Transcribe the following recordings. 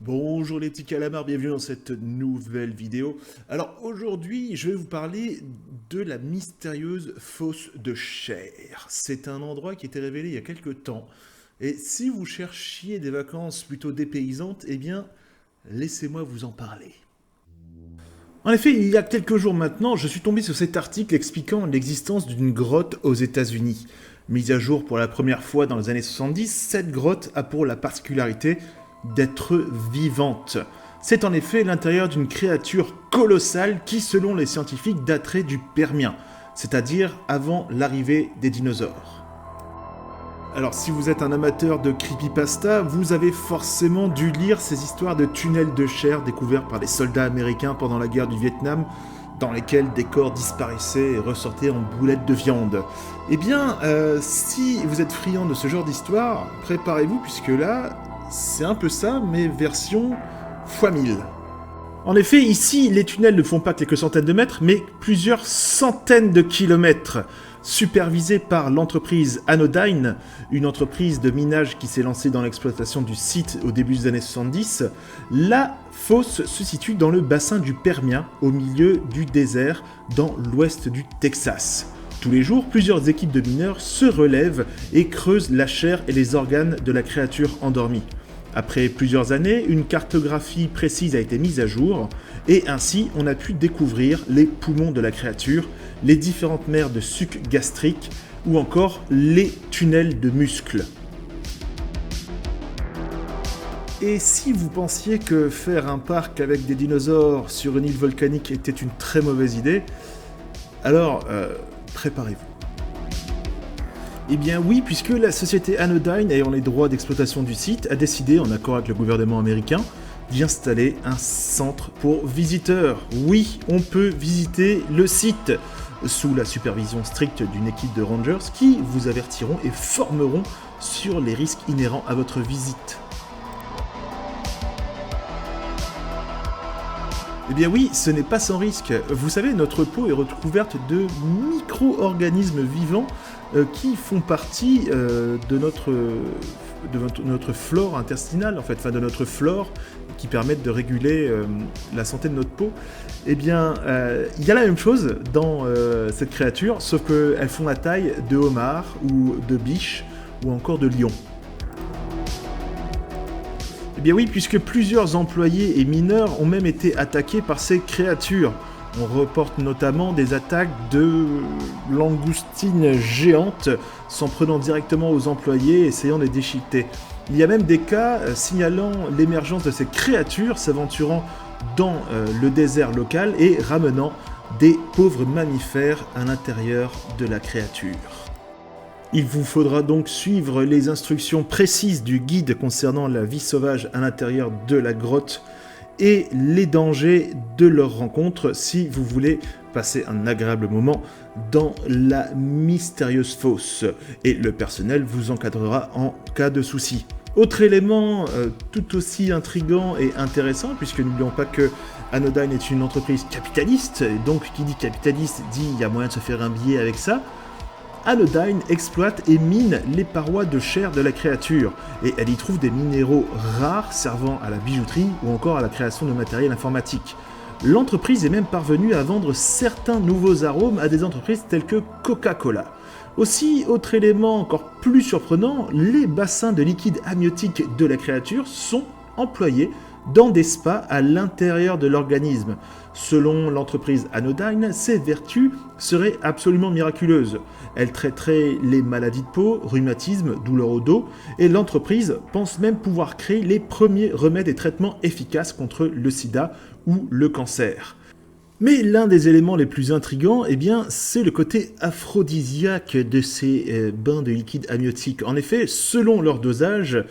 Bonjour les petits calamars, bienvenue dans cette nouvelle vidéo. Alors aujourd'hui, je vais vous parler de la mystérieuse fosse de Cher. C'est un endroit qui a été révélé il y a quelques temps. Et si vous cherchiez des vacances plutôt dépaysantes, eh bien, laissez-moi vous en parler. En effet, il y a quelques jours maintenant, je suis tombé sur cet article expliquant l'existence d'une grotte aux États-Unis. Mise à jour pour la première fois dans les années 70, cette grotte a pour la particularité d'être vivante. C'est en effet l'intérieur d'une créature colossale qui, selon les scientifiques, daterait du Permien, c'est-à-dire avant l'arrivée des dinosaures. Alors si vous êtes un amateur de creepypasta, vous avez forcément dû lire ces histoires de tunnels de chair découverts par les soldats américains pendant la guerre du Vietnam, dans lesquels des corps disparaissaient et ressortaient en boulettes de viande. Eh bien, si vous êtes friand de ce genre d'histoire, préparez-vous puisque là, c'est un peu ça, mais version x1000. En effet, ici, les tunnels ne font pas quelques centaines de mètres, mais plusieurs centaines de kilomètres. Supervisés par l'entreprise Anodyne, une entreprise de minage qui s'est lancée dans l'exploitation du site au début des années 70, la fosse se situe dans le bassin du Permien, au milieu du désert, dans l'ouest du Texas. Tous les jours, plusieurs équipes de mineurs se relèvent et creusent la chair et les organes de la créature endormie. Après plusieurs années, une cartographie précise a été mise à jour, et ainsi on a pu découvrir les poumons de la créature, les différentes mers de suc gastrique, ou encore les tunnels de muscles. Et si vous pensiez que faire un parc avec des dinosaures sur une île volcanique était une très mauvaise idée, alors préparez-vous. Eh bien oui, puisque la société Anodyne, ayant les droits d'exploitation du site, a décidé, en accord avec le gouvernement américain, d'y installer un centre pour visiteurs. Oui, on peut visiter le site, sous la supervision stricte d'une équipe de rangers qui vous avertiront et formeront sur les risques inhérents à votre visite. Eh bien oui, ce n'est pas sans risque. Vous savez, notre peau est recouverte de micro-organismes vivants qui font partie de notre flore intestinale, en fait, enfin de notre flore qui permettent de réguler la santé de notre peau. Eh bien, il y a la même chose dans cette créature, sauf qu'elles font la taille de homards ou de biches ou encore de lions. Eh bien oui, puisque plusieurs employés et mineurs ont même été attaqués par ces créatures. On reporte notamment des attaques de langoustines géantes s'en prenant directement aux employés et essayant de les déchiqueter. Il y a même des cas signalant l'émergence de ces créatures s'aventurant dans le désert local et ramenant des pauvres mammifères à l'intérieur de la créature. Il vous faudra donc suivre les instructions précises du guide concernant la vie sauvage à l'intérieur de la grotte et les dangers de leur rencontre si vous voulez passer un agréable moment dans la mystérieuse fosse. Et le personnel vous encadrera en cas de souci. Autre élément tout aussi intriguant et intéressant, puisque n'oublions pas que Anodyne est une entreprise capitaliste, et donc qui dit capitaliste dit il y a moyen de se faire un billet avec ça. Anodyne exploite et mine les parois de chair de la créature, et elle y trouve des minéraux rares servant à la bijouterie ou encore à la création de matériel informatique. L'entreprise est même parvenue à vendre certains nouveaux arômes à des entreprises telles que Coca-Cola. Aussi, autre élément encore plus surprenant, les bassins de liquide amniotique de la créature sont employés dans des spas à l'intérieur de l'organisme. Selon l'entreprise Anodyne, ces vertus seraient absolument miraculeuses. Elle traiterait les maladies de peau, rhumatisme, douleurs au dos, et l'entreprise pense même pouvoir créer les premiers remèdes et traitements efficaces contre le sida ou le cancer. Mais l'un des éléments les plus intrigants, eh bien, c'est le côté aphrodisiaque de ces bains de liquide amniotique. En effet, selon leur dosage,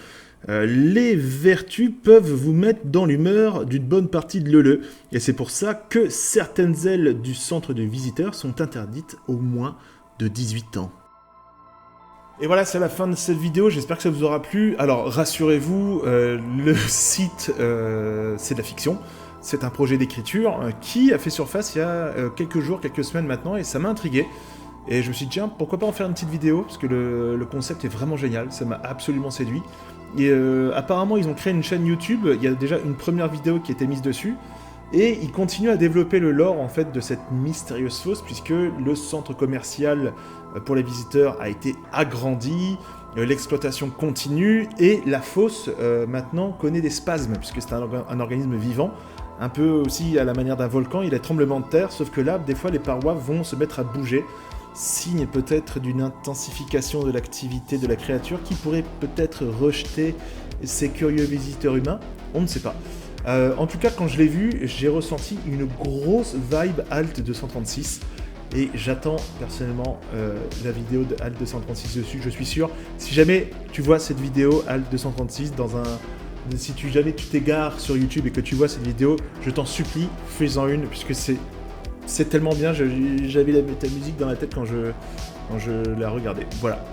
les vertus peuvent vous mettre dans l'humeur d'une bonne partie de l'ELE, et c'est pour ça que certaines ailes du centre de visiteurs sont interdites aux moins de 18 ans. Et voilà, c'est la fin de cette vidéo, j'espère que ça vous aura plu. Alors rassurez-vous, le site c'est de la fiction, c'est un projet d'écriture qui a fait surface il y a quelques jours, quelques semaines maintenant, et ça m'a intrigué. Et je me suis dit, tiens, pourquoi pas en faire une petite vidéo, parce que le concept est vraiment génial, ça m'a absolument séduit. Et apparemment, ils ont créé une chaîne YouTube, il y a déjà une première vidéo qui a été mise dessus, et ils continuent à développer le lore, en fait, de cette mystérieuse fosse, puisque le centre commercial pour les visiteurs a été agrandi, l'exploitation continue, et la fosse, maintenant, connaît des spasmes, puisque c'est un organisme vivant, un peu aussi à la manière d'un volcan, il y a des tremblements de terre, sauf que là, des fois, les parois vont se mettre à bouger, signe peut-être d'une intensification de l'activité de la créature qui pourrait peut-être rejeter ces curieux visiteurs humains, on ne sait pas. En tout cas, quand je l'ai vu, j'ai ressenti une grosse vibe Alt 236 et j'attends personnellement la vidéo de Alt 236 dessus, je suis sûr. Si jamais tu vois cette vidéo Alt 236 si jamais tu t'égares sur YouTube et que tu vois cette vidéo, je t'en supplie, fais-en une, puisque c'est tellement bien, j'avais ta musique dans la tête quand je la regardais. Voilà.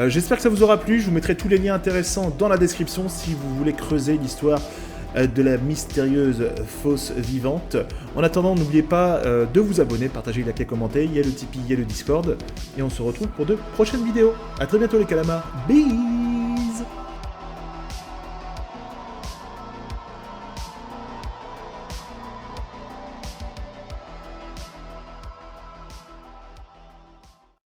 J'espère que ça vous aura plu, je vous mettrai tous les liens intéressants dans la description si vous voulez creuser l'histoire de la mystérieuse fosse vivante. En attendant, n'oubliez pas de vous abonner, partager, liker, commenter, il y a le Tipeee, il y a le Discord, et on se retrouve pour de prochaines vidéos. A très bientôt les calamars, bye.